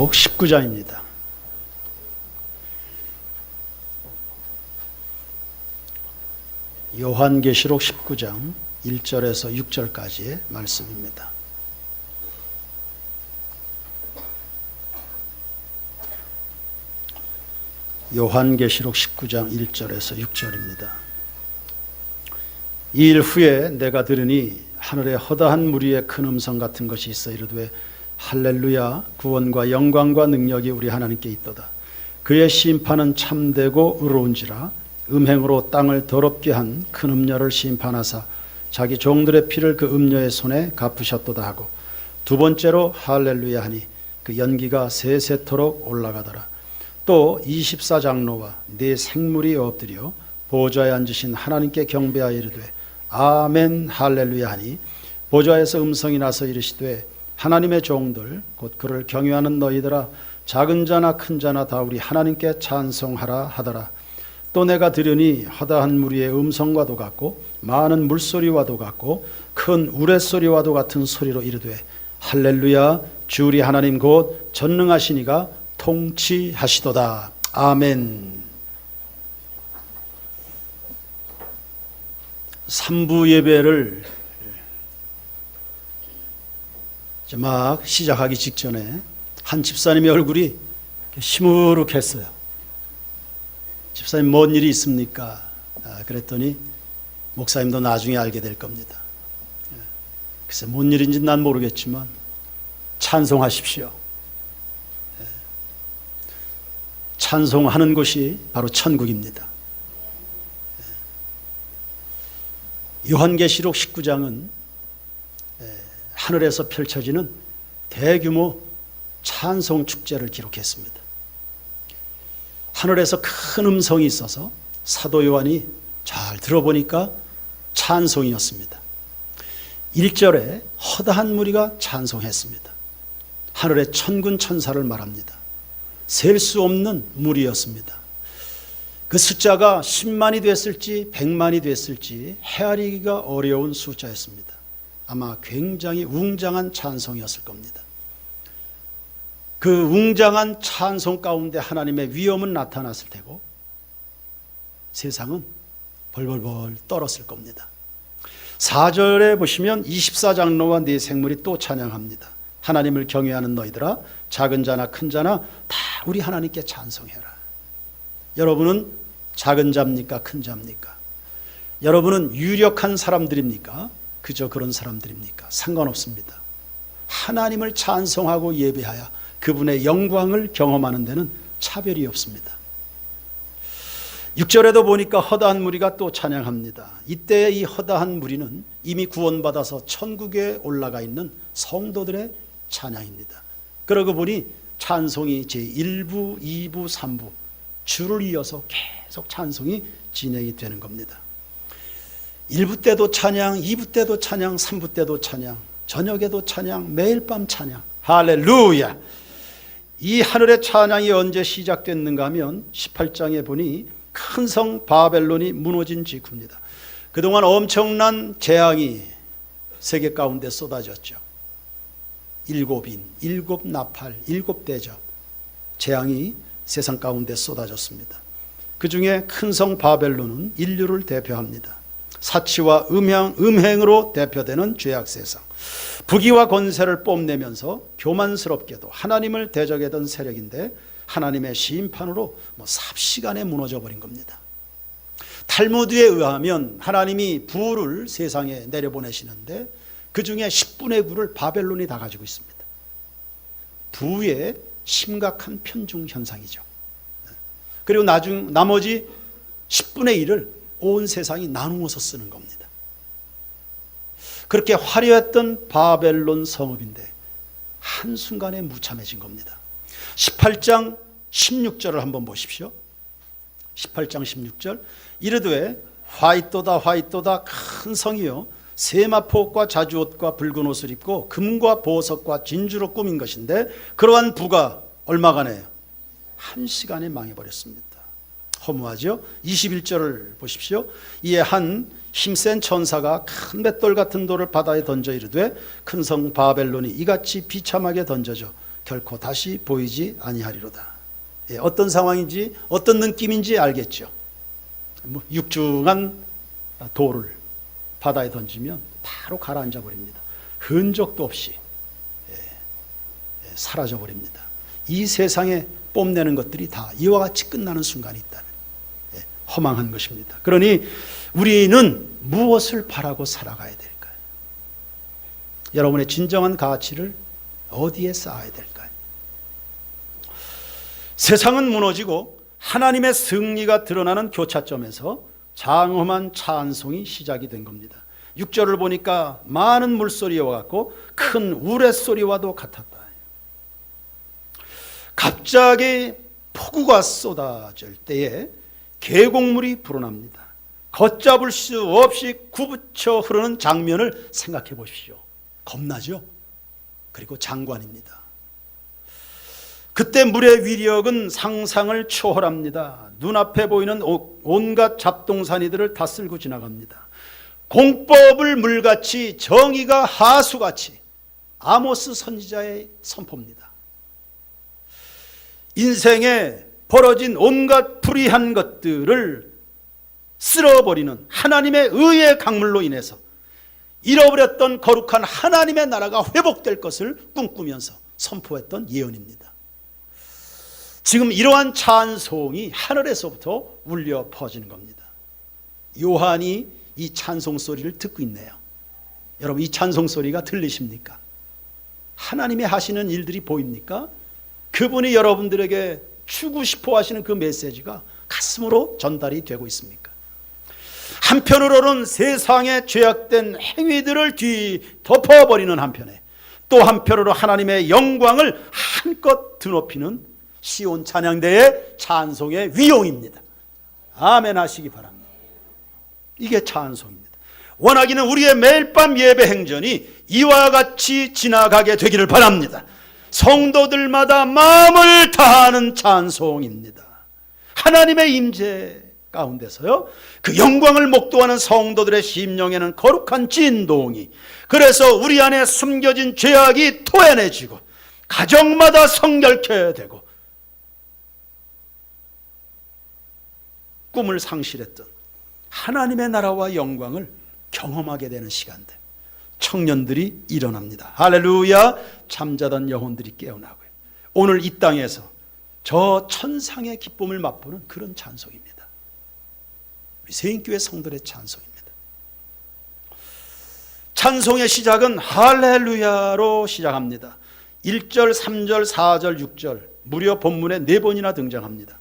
19장입니다. 요한계시록 19장 1절에서 6절까지의 말씀입니다. 요한계시록 19장 1절에서 6절입니다. 이 일 후에 내가 들으니 하늘에 허다한 무리의 큰 음성 같은 것이 있어 이르되 할렐루야, 구원과 영광과 능력이 우리 하나님께 있도다. 그의 심판은 참되고 의로운지라. 음행으로 땅을 더럽게 한 큰 음녀를 심판하사 자기 종들의 피를 그 음녀의 손에 갚으셨도다 하고, 두 번째로 할렐루야 하니 그 연기가 세세토록 올라가더라. 또 24장로와 네 생물이 엎드려 보좌에 앉으신 하나님께 경배하여 이르되 아멘 할렐루야 하니, 보좌에서 음성이 나서 이르시되 하나님의 종들 곧 그를 경외하는 너희들아, 작은 자나 큰 자나 다 우리 하나님께 찬송하라 하더라. 또 내가 들으니 허다한 무리의 음성과도 같고 많은 물소리와도 같고 큰 우레소리와도 같은 소리로 이르되 할렐루야, 주 우리 하나님 곧 전능하시니가 통치하시도다. 아멘. 3부 예배를 막 시작하기 직전에 한 집사님의 얼굴이 시무룩했어요. 집사님, 뭔 일이 있습니까? 그랬더니 목사님도 나중에 알게 될 겁니다. 글쎄 뭔 일인지 난 모르겠지만 찬송하십시오. 찬송하는 곳이 바로 천국입니다. 요한계시록 19장은 하늘에서 펼쳐지는 대규모 찬송 축제를 기록했습니다. 하늘에서 큰 음성이 있어서 사도 요한이 잘 들어보니까 찬송이었습니다. 1절에 허다한 무리가 찬송했습니다. 하늘의 천군 천사를 말합니다. 셀 수 없는 무리였습니다. 그 숫자가 10만이 됐을지 100만이 됐을지 헤아리기가 어려운 숫자였습니다. 아마 굉장히 웅장한 찬송이었을 겁니다. 그 웅장한 찬송 가운데 하나님의 위엄은 나타났을 테고 세상은 벌벌벌 떨었을 겁니다. 4절에 보시면 24장로와 네 생물이 또 찬양합니다. 하나님을 경외하는 너희들아, 작은 자나 큰 자나 다 우리 하나님께 찬송해라. 여러분은 작은 자입니까? 큰 자입니까? 여러분은 유력한 사람들입니까? 그저 그런 사람들입니까? 상관없습니다. 하나님을 찬송하고 예배하여 그분의 영광을 경험하는 데는 차별이 없습니다. 6절에도 보니까 허다한 무리가 또 찬양합니다. 이때 이 허다한 무리는 이미 구원받아서 천국에 올라가 있는 성도들의 찬양입니다. 그러고 보니 찬송이 제1부, 2부, 3부 줄을 이어서 계속 찬송이 진행이 되는 겁니다. 1부 때도 찬양, 2부 때도 찬양, 3부 때도 찬양, 저녁에도 찬양, 매일 밤 찬양. 할렐루야! 이 하늘의 찬양이 언제 시작됐는가 하면 18장에 보니 큰 성 바벨론이 무너진 직후입니다. 그동안 엄청난 재앙이 세계 가운데 쏟아졌죠. 7인, 7 나팔, 7 대접 재앙이 세상 가운데 쏟아졌습니다. 그 중에 큰 성 바벨론은 인류를 대표합니다. 사치와 음행으로 대표되는 죄악 세상, 부귀와 권세를 뽐내면서 교만스럽게도 하나님을 대적하던 세력인데 하나님의 심판으로 삽시간에 무너져 버린 겁니다. 탈무드에 의하면 하나님이 불을 세상에 내려보내시는데 그 중에 10분의 9를 바벨론이 다 가지고 있습니다. 부의 심각한 편중 현상이죠. 그리고 나머지 10분의 1을 온 세상이 나누어서 쓰는 겁니다. 그렇게 화려했던 바벨론 성읍인데 한순간에 무참해진 겁니다. 18장 16절을 한번 보십시오. 18장 16절 이르되 화이또다 화이또다, 큰 성이요 세마포옷과 자주옷과 붉은 옷을 입고 금과 보석과 진주로 꾸민 것인데 그러한 부가 얼마간에요? 한 시간에 망해버렸습니다. 허무하죠? 21절을 보십시오. 이에 한 힘센 천사가 큰 맷돌 같은 돌을 바다에 던져 이르되 큰 성 바벨론이 이같이 비참하게 던져져 결코 다시 보이지 아니하리로다. 예, 어떤 상황인지 어떤 느낌인지 알겠죠. 육중한 돌을 바다에 던지면 바로 가라앉아 버립니다. 흔적도 없이 사라져 버립니다. 이 세상에 뽐내는 것들이 다 이와 같이 끝나는 순간이 있다는 허망한 것입니다. 그러니 우리는 무엇을 바라고 살아가야 될까요? 여러분의 진정한 가치를 어디에 쌓아야 될까요? 세상은 무너지고 하나님의 승리가 드러나는 교차점에서 장엄한 찬송이 시작이 된 겁니다. 6절을 보니까 많은 물소리와 같고 큰 우레소리와도 같았다. 갑자기 폭우가 쏟아질 때에 계곡물이 불어납니다. 걷잡을 수 없이 굽쳐 흐르는 장면을 생각해 보십시오. 겁나죠? 그리고 장관입니다. 그때 물의 위력은 상상을 초월합니다. 눈앞에 보이는 온갖 잡동사니들을 다 쓸고 지나갑니다. 공법을 물같이 정의가 하수같이 아모스 선지자의 선포입니다. 인생에 벌어진 온갖 불의한 것들을 쓸어버리는 하나님의 의의 강물로 인해서 잃어버렸던 거룩한 하나님의 나라가 회복될 것을 꿈꾸면서 선포했던 예언입니다. 지금 이러한 찬송이 하늘에서부터 울려 퍼지는 겁니다. 요한이 이 찬송 소리를 듣고 있네요. 여러분, 이 찬송 소리가 들리십니까? 하나님의 하시는 일들이 보입니까? 그분이 여러분들에게 주고 싶어 하시는 그 메시지가 가슴으로 전달이 되고 있습니까? 한편으로는 세상의 죄악된 행위들을 뒤덮어버리는 한편에, 또 한편으로 하나님의 영광을 한껏 드높이는 시온 찬양대의 찬송의 위용입니다. 아멘 하시기 바랍니다. 이게 찬송입니다. 원하기는 우리의 매일 밤 예배 행전이 이와 같이 지나가게 되기를 바랍니다. 성도들마다 마음을 다하는 찬송입니다. 하나님의 임재 가운데서요, 그 영광을 목도하는 성도들의 심령에는 거룩한 진동이, 그래서 우리 안에 숨겨진 죄악이 토해내지고 가정마다 성결케 되고 꿈을 상실했던 하나님의 나라와 영광을 경험하게 되는 시간들, 청년들이 일어납니다. 할렐루야. 잠자던 영혼들이 깨어나고요. 오늘 이 땅에서 저 천상의 기쁨을 맛보는 그런 찬송입니다. 우리 세인교회 성도의 찬송입니다. 찬송의 시작은 할렐루야로 시작합니다. 1절, 3절, 4절, 6절 무려 본문에 4번이나 등장합니다.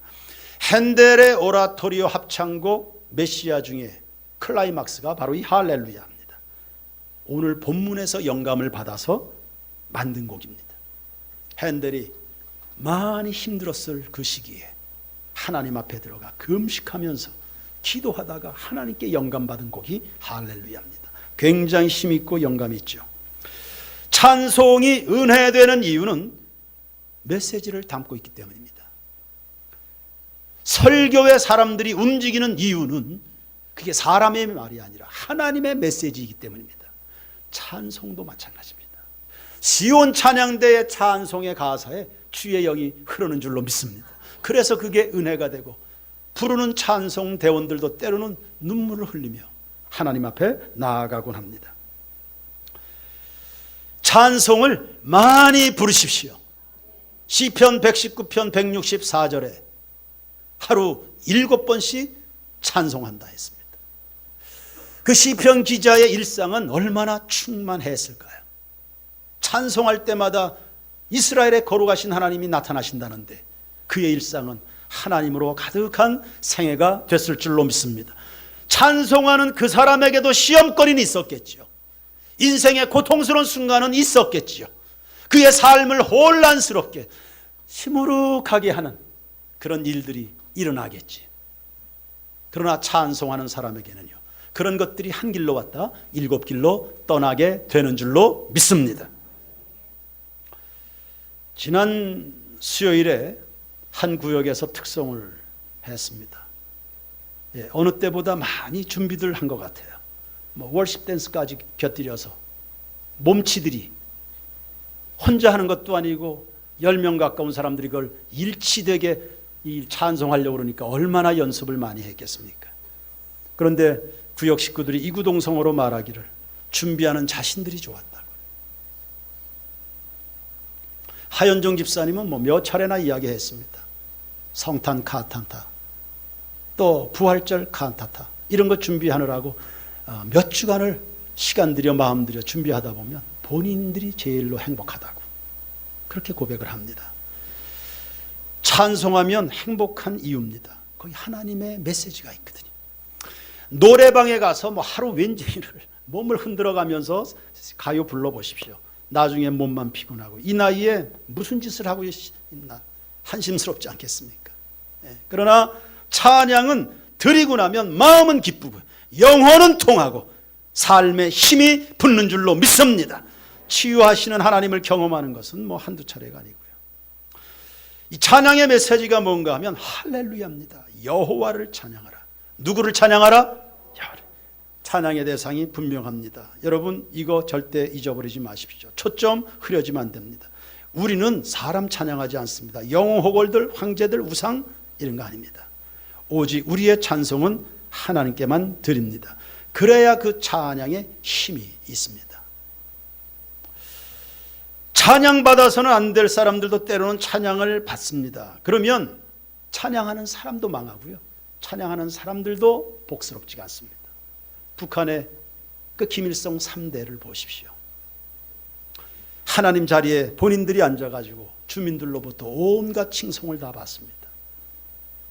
핸델의 오라토리오 합창곡 메시아 중에 클라이막스가 바로 이 할렐루야입니다. 오늘 본문에서 영감을 받아서 만든 곡입니다. 핸델이 많이 힘들었을 그 시기에 하나님 앞에 들어가 금식하면서 기도하다가 하나님께 영감받은 곡이 할렐루야입니다. 굉장히 힘있고 영감이 있죠. 찬송이 은혜되는 이유는 메시지를 담고 있기 때문입니다. 설교의 사람들이 움직이는 이유는 그게 사람의 말이 아니라 하나님의 메시지이기 때문입니다. 찬송도 마찬가지입니다. 시온 찬양대의 찬송의 가사에 주의 영이 흐르는 줄로 믿습니다. 그래서 그게 은혜가 되고 부르는 찬송 대원들도 때로는 눈물을 흘리며 하나님 앞에 나아가곤 합니다. 찬송을 많이 부르십시오. 시편 119편 164절에 하루 7번씩 찬송한다 했습니다. 그 시편 기자의 일상은 얼마나 충만했을까요? 찬송할 때마다 이스라엘의 거룩하신 하나님이 나타나신다는데 그의 일상은 하나님으로 가득한 생애가 됐을 줄로 믿습니다. 찬송하는 그 사람에게도 시험거리는 있었겠죠. 인생의 고통스러운 순간은 있었겠죠. 그의 삶을 혼란스럽게 시무룩하게 하는 그런 일들이 일어나겠지. 그러나 찬송하는 사람에게는요, 그런 것들이 한 길로 왔다 7길로 떠나게 되는 줄로 믿습니다. 지난 수요일에 한 구역에서 특송을 했습니다. 어느 때보다 많이 준비들 한 것 같아요. 월십 댄스까지 곁들여서 몸치들이 혼자 하는 것도 아니고 10명 가까운 사람들이 그걸 일치되게 찬송하려고 그러니까 얼마나 연습을 많이 했겠습니까? 그런데 구역 식구들이 이구동성으로 말하기를 준비하는 자신들이 좋았다고. 하연종 집사님은 뭐 몇 차례나 이야기했습니다. 성탄 카탄타, 또 부활절 칸타타 이런 거 준비하느라고 몇 주간을 시간 들여 마음 들여 준비하다 보면 본인들이 제일로 행복하다고 그렇게 고백을 합니다. 찬송하면 행복한 이유입니다. 거기 하나님의 메시지가 있거든요. 노래방에 가서 뭐 하루 왠지를 몸을 흔들어가면서 가요 불러보십시오. 나중에 몸만 피곤하고 이 나이에 무슨 짓을 하고 있나 한심스럽지 않겠습니까? 그러나 찬양은 드리고 나면 마음은 기쁘고 영혼은 통하고 삶에 힘이 붙는 줄로 믿습니다. 치유하시는 하나님을 경험하는 것은 뭐 한두 차례가 아니고요. 이 찬양의 메시지가 뭔가 하면 할렐루야입니다. 여호와를 찬양하라. 누구를 찬양하라? 여호와를. 찬양의 대상이 분명합니다. 여러분 이거 절대 잊어버리지 마십시오. 초점 흐려지면 안 됩니다. 우리는 사람 찬양하지 않습니다. 영호골들, 황제들, 우상 이런 거 아닙니다. 오직 우리의 찬송은 하나님께만 드립니다. 그래야 그 찬양에 힘이 있습니다. 찬양받아서는 안 될 사람들도 때로는 찬양을 받습니다. 그러면 찬양하는 사람도 망하고요. 찬양하는 사람들도 복스럽지가 않습니다. 북한의 그 김일성 3대를 보십시오. 하나님 자리에 본인들이 앉아가지고 주민들로부터 온갖 칭송을 다 받습니다.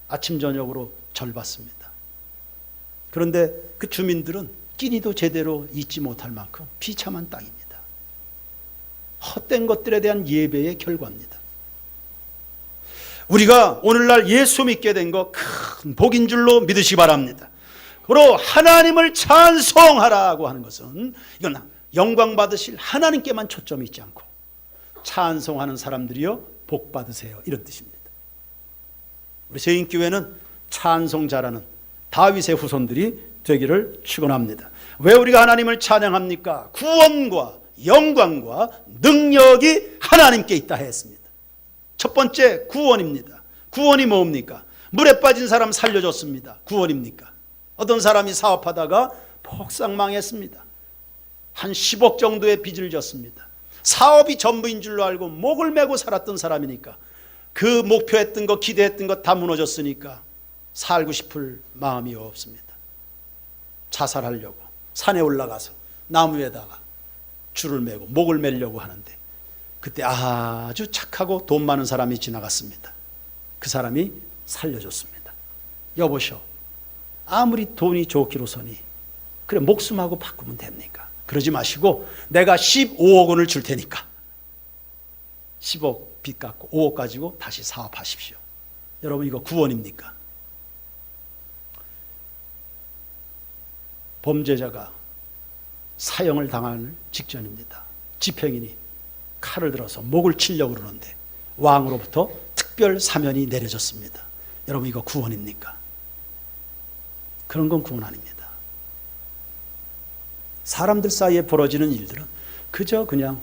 아침 저녁으로 절 받습니다. 그런데 그 주민들은 끼니도 제대로 잊지 못할 만큼 비참한 땅입니다. 헛된 것들에 대한 예배의 결과입니다. 우리가 오늘날 예수 믿게 된 거 큰 복인 줄로 믿으시기 바랍니다. 그리고 하나님을 찬송하라고 하는 것은 이건 영광 받으실 하나님께만 초점이 있지 않고 찬송하는 사람들이요 복 받으세요 이런 뜻입니다. 우리 세인교회는 찬송 잘하는 다윗의 후손들이 되기를 축원합니다. 왜 우리가 하나님을 찬양합니까? 구원과 영광과 능력이 하나님께 있다 했습니다. 첫 번째 구원입니다. 구원이 뭡니까? 물에 빠진 사람 살려줬습니다. 구원입니까? 어떤 사람이 사업하다가 폭삭 망했습니다. 한 10억 정도의 빚을 졌습니다. 사업이 전부인 줄로 알고 목을 메고 살았던 사람이니까 그 목표했던 것 기대했던 것 다 무너졌으니까 살고 싶을 마음이 없습니다. 자살하려고 산에 올라가서 나무에다가 줄을 매고 목을 매려고 하는데 그때 아주 착하고 돈 많은 사람이 지나갔습니다. 그 사람이 살려줬습니다. 여보시오, 아무리 돈이 좋기로서니 그래 목숨하고 바꾸면 됩니까? 그러지 마시고 내가 15억 원을 줄 테니까 10억 빚 갚고 5억 가지고 다시 사업하십시오. 여러분 이거 구원입니까? 범죄자가 사형을 당할 직전입니다. 집행인이 칼을 들어서 목을 치려고 그러는데 왕으로부터 특별 사면이 내려졌습니다. 여러분 이거 구원입니까? 그런 건 구원 아닙니다. 사람들 사이에 벌어지는 일들은 그저 그냥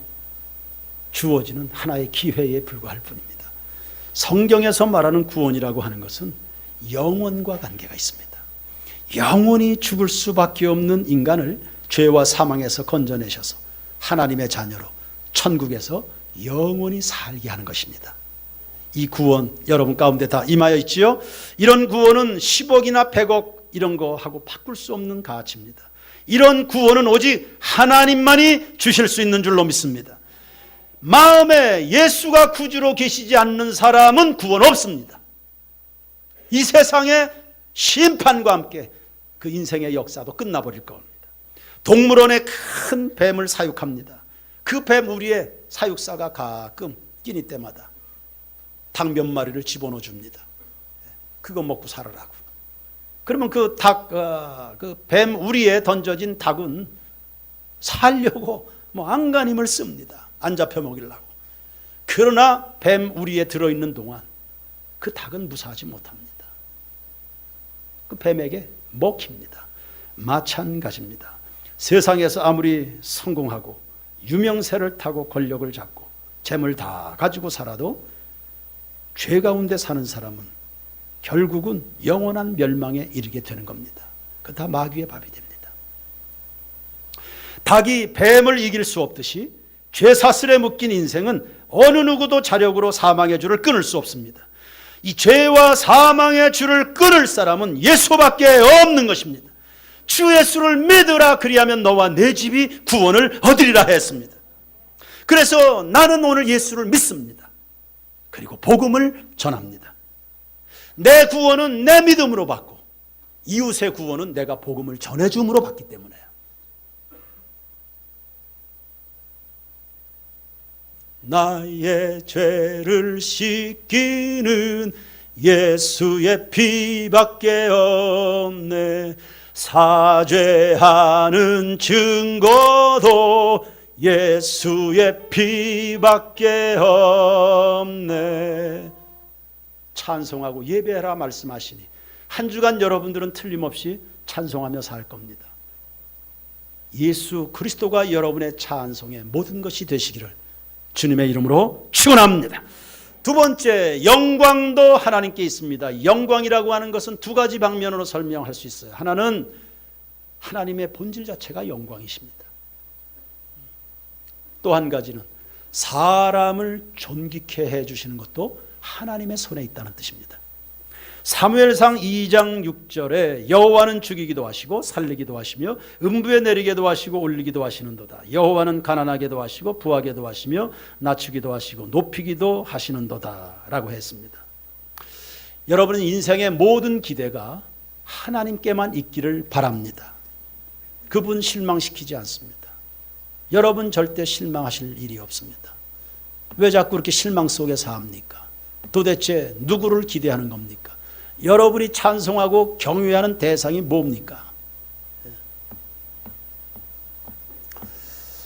주어지는 하나의 기회에 불과할 뿐입니다. 성경에서 말하는 구원이라고 하는 것은 영원과 관계가 있습니다. 영원히 죽을 수밖에 없는 인간을 죄와 사망에서 건져내셔서 하나님의 자녀로 천국에서 영원히 살게 하는 것입니다. 이 구원 여러분 가운데 다 임하여 있지요? 이런 구원은 10억이나 100억 이런 거 하고 바꿀 수 없는 가치입니다. 이런 구원은 오직 하나님만이 주실 수 있는 줄로 믿습니다. 마음에 예수가 구주로 계시지 않는 사람은 구원 없습니다. 이 세상의 심판과 함께 그 인생의 역사도 끝나버릴 겁니다. 동물원에 큰 뱀을 사육합니다. 그 뱀 우리의 사육사가 가끔 끼니 때마다 닭 몇 마리를 집어넣어 줍니다. 그거 먹고 살으라고. 그러면 그 뱀 우리에 던져진 닭은 살려고 뭐 안간힘을 씁니다. 안 잡혀 먹이려고. 그러나 뱀 우리에 들어있는 동안 그 닭은 무사하지 못합니다. 그 뱀에게 먹힙니다. 마찬가지입니다. 세상에서 아무리 성공하고 유명세를 타고 권력을 잡고 재물 다 가지고 살아도 죄 가운데 사는 사람은 결국은 영원한 멸망에 이르게 되는 겁니다. 그 다 마귀의 밥이 됩니다. 닭이 뱀을 이길 수 없듯이 죄사슬에 묶인 인생은 어느 누구도 자력으로 사망의 줄을 끊을 수 없습니다. 이 죄와 사망의 줄을 끊을 사람은 예수밖에 없는 것입니다. 주 예수를 믿으라, 그리하면 너와 내 집이 구원을 얻으리라 했습니다. 그래서 나는 오늘 예수를 믿습니다. 그리고 복음을 전합니다. 내 구원은 내 믿음으로 받고 이웃의 구원은 내가 복음을 전해줌으로 받기 때문에요. 나의 죄를 씻기는 예수의 피밖에 없네. 사죄하는 증거도 예수의 피밖에 없네. 찬송하고 예배하라 말씀하시니 한 주간 여러분들은 틀림없이 찬송하며 살 겁니다. 예수 그리스도가 여러분의 찬송의 모든 것이 되시기를 주님의 이름으로 축원합니다. 두 번째, 영광도 하나님께 있습니다. 영광이라고 하는 것은 두 가지 방면으로 설명할 수 있어요. 하나는 하나님의 본질 자체가 영광이십니다. 또 한 가지는 사람을 존귀케 해주시는 것도 하나님의 손에 있다는 뜻입니다. 사무엘상 2장 6절에 여호와는 죽이기도 하시고 살리기도 하시며 음부에 내리게도 하시고 올리기도 하시는도다. 여호와는 가난하게도 하시고 부하게도 하시며 낮추기도 하시고 높이기도 하시는도다 라고 했습니다. 여러분은 인생의 모든 기대가 하나님께만 있기를 바랍니다. 그분 실망시키지 않습니다. 여러분 절대 실망하실 일이 없습니다. 왜 자꾸 이렇게 실망 속에 삽니까? 도대체 누구를 기대하는 겁니까? 여러분이 찬송하고 경외하는 대상이 뭡니까?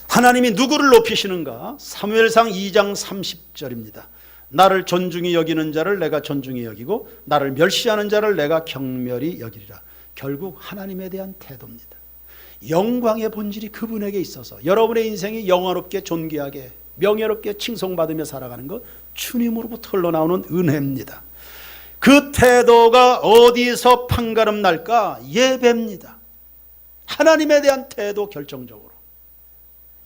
하나님이 누구를 높이시는가? 사무엘상 2장 30절입니다. 나를 존중히 여기는 자를 내가 존중히 여기고 나를 멸시하는 자를 내가 경멸히 여기리라. 결국 하나님에 대한 태도입니다. 영광의 본질이 그분에게 있어서 여러분의 인생이 영화롭게 존귀하게 명예롭게 칭송받으며 살아가는 것, 주님으로부터 흘러나오는 은혜입니다. 그 태도가 어디서 판가름 날까? 예배입니다. 하나님에 대한 태도 결정적으로.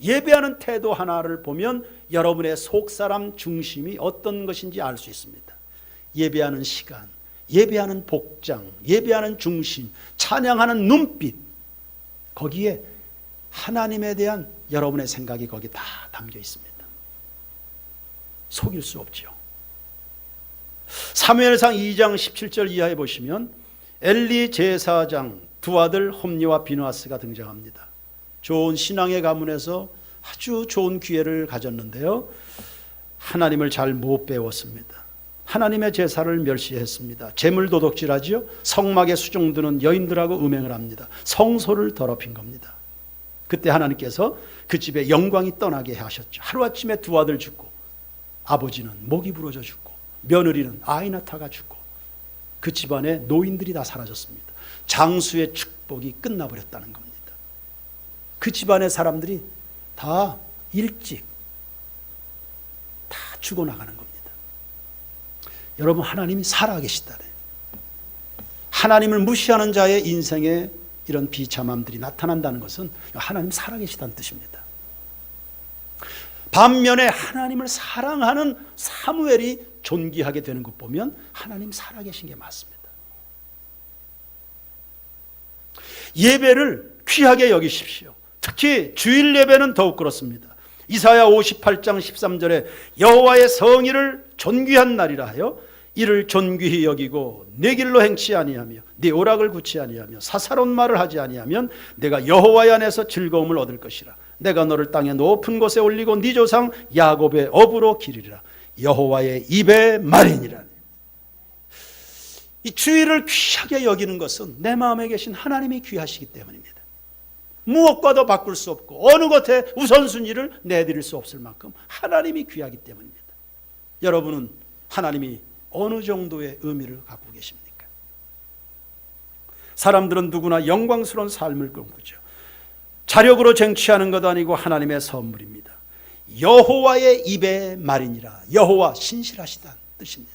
예배하는 태도 하나를 보면 여러분의 속사람 중심이 어떤 것인지 알 수 있습니다. 예배하는 시간, 예배하는 복장, 예배하는 중심, 찬양하는 눈빛, 거기에 하나님에 대한 여러분의 생각이 거기 다 담겨 있습니다. 속일 수 없죠. 사무엘상 2장 17절 이하에 보시면 엘리 제사장 두 아들 홈니와 비느하스가 등장합니다. 좋은 신앙의 가문에서 아주 좋은 기회를 가졌는데요, 하나님을 잘 못 배웠습니다. 하나님의 제사를 멸시했습니다. 재물 도둑질하지요. 성막에 수종드는 여인들하고 음행을 합니다. 성소를 더럽힌 겁니다. 그때 하나님께서 그 집에 영광이 떠나게 하셨죠. 하루아침에 두 아들 죽고, 아버지는 목이 부러져 죽고, 며느리는 아이 낳다가 죽고, 그 집안에 노인들이 다 사라졌습니다. 장수의 축복이 끝나버렸다는 겁니다. 그 집안의 사람들이 다 일찍 다 죽어나가는 겁니다. 여러분, 하나님이 살아계시다네. 하나님을 무시하는 자의 인생에 이런 비참함들이 나타난다는 것은 하나님 살아계시다는 뜻입니다. 반면에 하나님을 사랑하는 사무엘이 존귀하게 되는 것 보면 하나님 살아계신 게 맞습니다. 예배를 귀하게 여기십시오. 특히 주일 예배는 더욱 그렇습니다. 이사야 58장 13절에 여호와의 성일을 존귀한 날이라 하여 이를 존귀히 여기고 내 길로 행치 아니하며 네 오락을 굳지 아니하며 사사로운 말을 하지 아니하면 내가 여호와의 안에서 즐거움을 얻을 것이라. 내가 너를 땅의 높은 곳에 올리고 네 조상 야곱의 업으로 기리리라. 여호와의 입의 말이니라. 이 주일을 귀하게 여기는 것은 내 마음에 계신 하나님이 귀하시기 때문입니다. 무엇과도 바꿀 수 없고 어느 것에 우선순위를 내드릴 수 없을 만큼 하나님이 귀하기 때문입니다. 여러분은 하나님이 어느 정도의 의미를 갖고 계십니까? 사람들은 누구나 영광스러운 삶을 꿈꾸죠. 자력으로 쟁취하는 것 아니고 하나님의 선물입니다. 여호와의 입의 말이니라. 여호와 신실하시다는 뜻입니다.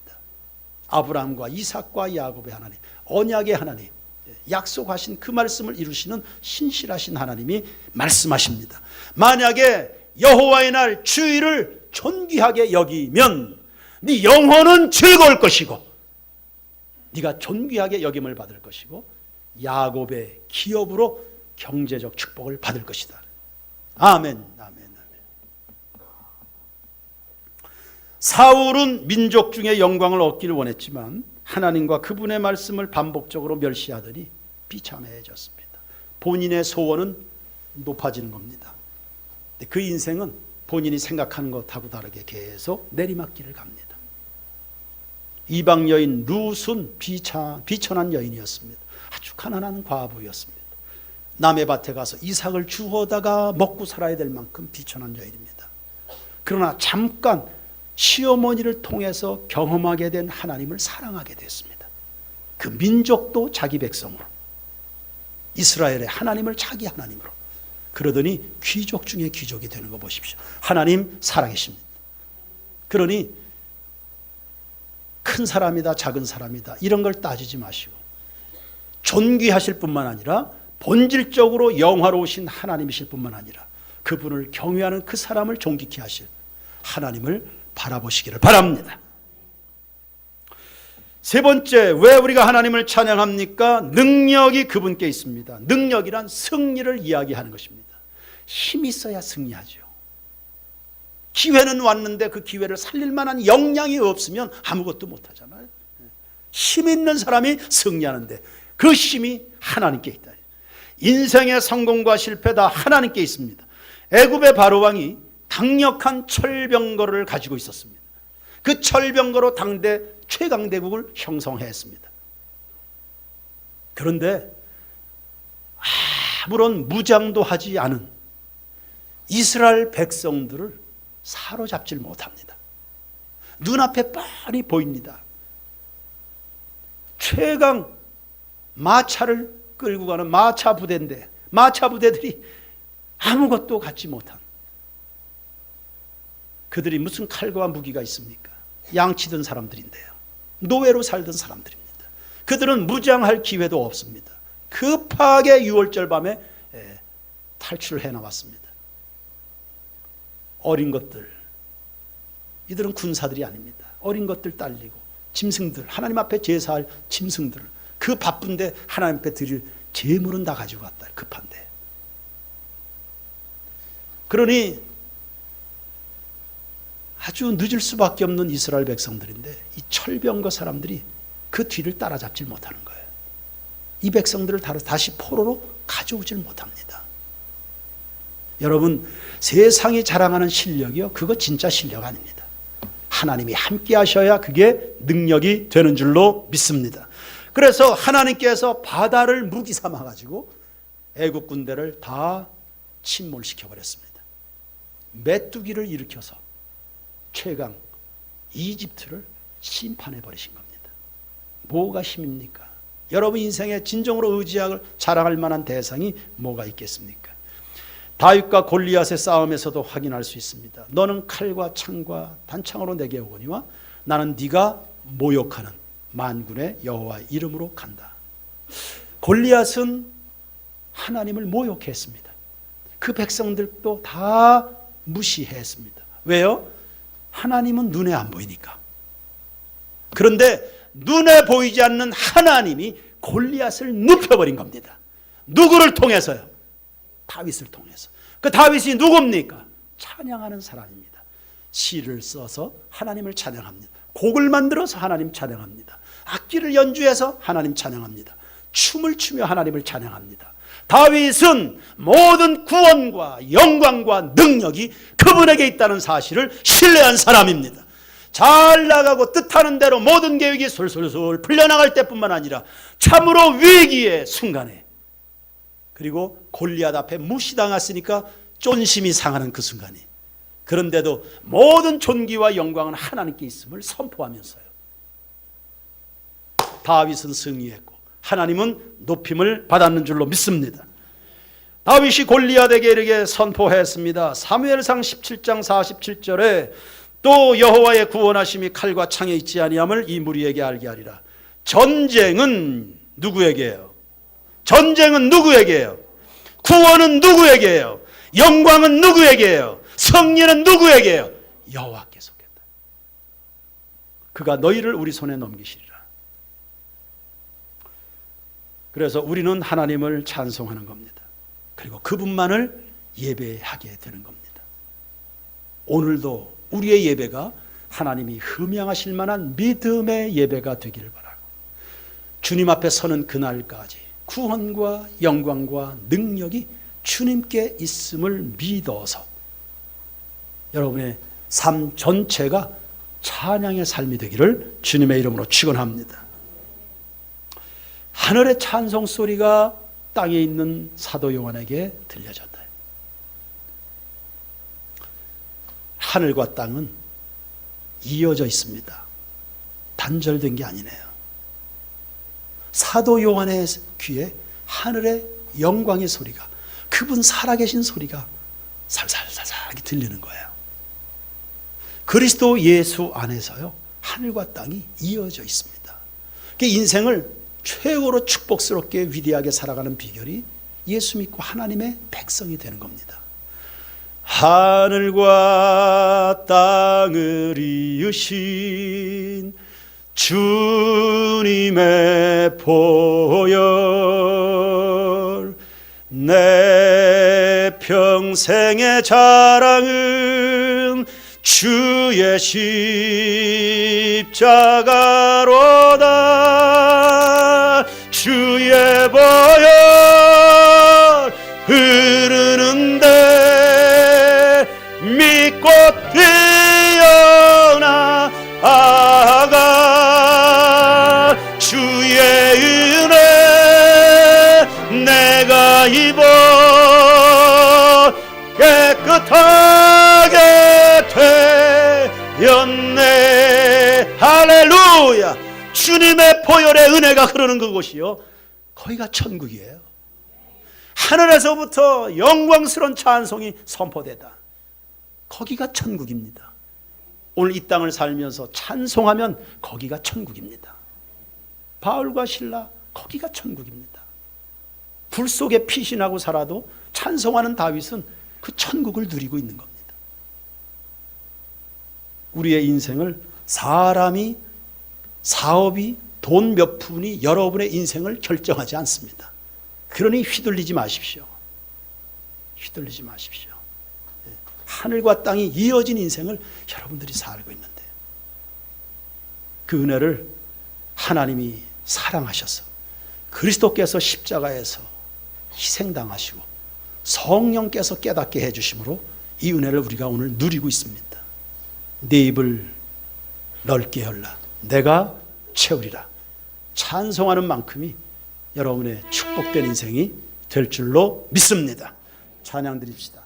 아브라함과 이삭과 야곱의 하나님, 언약의 하나님, 약속하신 그 말씀을 이루시는 신실하신 하나님이 말씀하십니다. 만약에 여호와의 날 주일을 존귀하게 여기면 네 영혼은 즐거울 것이고 네가 존귀하게 여김을 받을 것이고 야곱의 기업으로 경제적 축복을 받을 것이다. 아멘, 아멘, 아멘. 사울은 민족 중에 영광을 얻기를 원했지만 하나님과 그분의 말씀을 반복적으로 멸시하더니 비참해졌습니다. 본인의 소원은 높아지는 겁니다. 그 인생은 본인이 생각하는 것하고 다르게 계속 내리막길을 갑니다. 이방 여인 룻은 비천한 여인이었습니다. 아주 가난한 과부였습니다. 남의 밭에 가서 이삭을 주워다가 먹고 살아야 될 만큼 비천한 여인입니다. 그러나 잠깐 시어머니를 통해서 경험하게 된 하나님을 사랑하게 됐습니다. 그 민족도 자기 백성으로, 이스라엘의 하나님을 자기 하나님으로, 그러더니 귀족 중에 귀족이 되는 거 보십시오. 하나님 살아계십니다. 그러니 큰 사람이다 작은 사람이다 이런 걸 따지지 마시고 존귀하실 뿐만 아니라 본질적으로 영화로우신 하나님이실 뿐만 아니라 그분을 경외하는 그 사람을 존귀케 하실 하나님을 바라보시기를 바랍니다. 세 번째, 왜 우리가 하나님을 찬양합니까? 능력이 그분께 있습니다. 능력이란 승리를 이야기하는 것입니다. 힘이 있어야 승리하죠. 기회는 왔는데 그 기회를 살릴 만한 역량이 없으면 아무것도 못하잖아요. 힘 있는 사람이 승리하는데 그 힘이 하나님께 있다. 인생의 성공과 실패 다 하나님께 있습니다. 애굽의 바로왕이 강력한 철병거를 가지고 있었습니다. 그 철병거로 당대 최강대국을 형성했습니다. 그런데 아무런 무장도 하지 않은 이스라엘 백성들을 사로잡질 못합니다. 눈앞에 뻔히 보입니다. 최강 마차를 끌고 가는 마차 부대인데 마차 부대들이 아무것도 갖지 못한, 그들이 무슨 칼과 무기가 있습니까? 양치던 사람들인데요. 노예로 살던 사람들입니다. 그들은 무장할 기회도 없습니다. 급하게 6월절 밤에 탈출을 해나왔습니다. 어린 것들, 이들은 군사들이 아닙니다. 어린 것들 딸리고 짐승들, 하나님 앞에 제사할 짐승들, 그 바쁜데 하나님 앞에 드릴 제물은 다 가지고 갔다. 급한데. 그러니 아주 늦을 수밖에 없는 이스라엘 백성들인데 이 철병거 사람들이 그 뒤를 따라잡질 못하는 거예요. 이 백성들을 다시 포로로 가져오질 못합니다. 여러분, 세상이 자랑하는 실력이요, 그거 진짜 실력 아닙니다. 하나님이 함께 하셔야 그게 능력이 되는 줄로 믿습니다. 그래서 하나님께서 바다를 무기 삼아 가지고 애국 군대를 다 침몰시켜 버렸습니다. 메뚜기를 일으켜서 최강 이집트를 심판해 버리신 겁니다. 뭐가 힘입니까? 여러분 인생에 진정으로 의지할 자랑할 만한 대상이 뭐가 있겠습니까? 다윗과 골리앗의 싸움에서도 확인할 수 있습니다. 너는 칼과 창과 단창으로 내게 오거니와 나는 네가 모욕하는 만군의 여호와 이름으로 간다. 골리앗은 하나님을 모욕했습니다. 그 백성들도 다 무시했습니다. 왜요? 하나님은 눈에 안 보이니까. 그런데 눈에 보이지 않는 하나님이 골리앗을 눕혀버린 겁니다. 누구를 통해서요? 다윗을 통해서. 그 다윗이 누굽니까? 찬양하는 사람입니다. 시를 써서 하나님을 찬양합니다. 곡을 만들어서 하나님 찬양합니다. 악기를 연주해서 하나님 찬양합니다. 춤을 추며 하나님을 찬양합니다. 다윗은 모든 구원과 영광과 능력이 그분에게 있다는 사실을 신뢰한 사람입니다. 잘 나가고 뜻하는 대로 모든 계획이 솔솔솔 풀려나갈 때뿐만 아니라 참으로 위기의 순간에, 그리고 골리앗 앞에 무시당했으니까 쫀심이 상하는 그 순간이, 그런데도 모든 존귀와 영광은 하나님께 있음을 선포하면서요, 다윗은 승리했고 하나님은 높임을 받았는 줄로 믿습니다. 다윗이 골리앗에게 이르게 선포했습니다. 사무엘상 17장 47절에 또 여호와의 구원하심이 칼과 창에 있지 아니함을 이 무리에게 알게 하리라. 전쟁은 누구에게요? 전쟁은 누구에게요? 구원은 누구에게요? 영광은 누구에게요? 승리는 누구에게요? 여호와께 속했다. 그가 너희를 우리 손에 넘기시리라. 그래서 우리는 하나님을 찬송하는 겁니다. 그리고 그분만을 예배하게 되는 겁니다. 오늘도 우리의 예배가 하나님이 흠양하실 만한 믿음의 예배가 되기를 바라고, 주님 앞에 서는 그날까지 구원과 영광과 능력이 주님께 있음을 믿어서 여러분의 삶 전체가 찬양의 삶이 되기를 주님의 이름으로 축원합니다. 하늘의 찬송 소리가 땅에 있는 사도 요한에게 들려졌다. 하늘과 땅은 이어져 있습니다. 단절된 게 아니네요. 사도 요한의 귀에 하늘의 영광의 소리가, 그분 살아계신 소리가 살살살살하게 들리는 거예요. 그리스도 예수 안에서요, 하늘과 땅이 이어져 있습니다. 인생을 최고로 축복스럽게 위대하게 살아가는 비결이 예수 믿고 하나님의 백성이 되는 겁니다. 하늘과 땅을 이으신 주님의 보혈, 내 평생의 자랑은 주의 십자가로다. 주의 보혈 흐르는데 믿고 뛰어나가. 주의 은혜 내가 입어 깨끗하게 되었네. 할렐루야. 주님의 보혈의 은혜가 흐르는 그곳이요, 거기가 천국이에요. 하늘에서부터 영광스러운 찬송이 선포되다. 거기가 천국입니다. 오늘 이 땅을 살면서 찬송하면 거기가 천국입니다. 바울과 실라, 거기가 천국입니다. 불 속에 피신하고 살아도 찬송하는 다윗은 그 천국을 누리고 있는 겁니다. 우리의 인생을 사람이, 사업이, 돈 몇 푼이 여러분의 인생을 결정하지 않습니다. 그러니 휘둘리지 마십시오. 휘둘리지 마십시오. 하늘과 땅이 이어진 인생을 여러분들이 살고 있는데, 그 은혜를 하나님이 사랑하셔서 그리스도께서 십자가에서 희생당하시고 성령께서 깨닫게 해주심으로 이 은혜를 우리가 오늘 누리고 있습니다. 네 입을 넓게 열라, 내가 채우리라. 찬송하는 만큼이 여러분의 축복된 인생이 될 줄로 믿습니다. 찬양 드립시다.